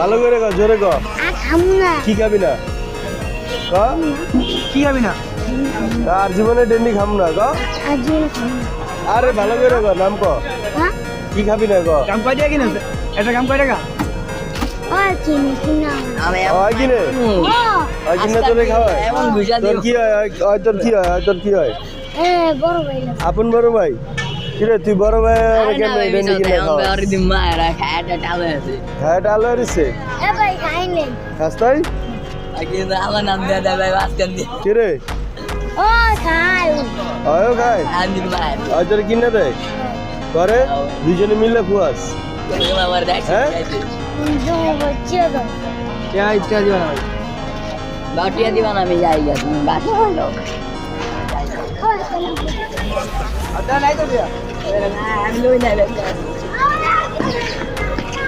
ভালো করে কর, জোরে কর। কি খাবি না ক? কি খাবি না? আর জীবনে ডেন্ডি খাম না ক? আরে ভালো করে কর, নাম ক। কি খাবি না ক? কাম কয় টাকা কিনেছে? এটা কাম কয় টাকা? হয় কিনে হয় কিনে তোরে খাওয়ায়। তোর কি হয়? তোর কি হয়? তোর কি হয়? আপন বড় ভাই। কিরে তুই বড় ভাই কেমনে ডেন্ডি কিনে খাওয়া? হ্যাঁ ডাল হরিছে খাস তাই? কিরে আয়ো খায় আর তোর কিনে দেয় করে দুজনে মিলে খুয়াস। হ্যাঁ ইচ্ছা দিবা না ভাই। বাটিয়া দিবা না আমি যাই গা তুমি বাটি ভালো আচ্ছা নাই তো দিয়া না আমি লই নাই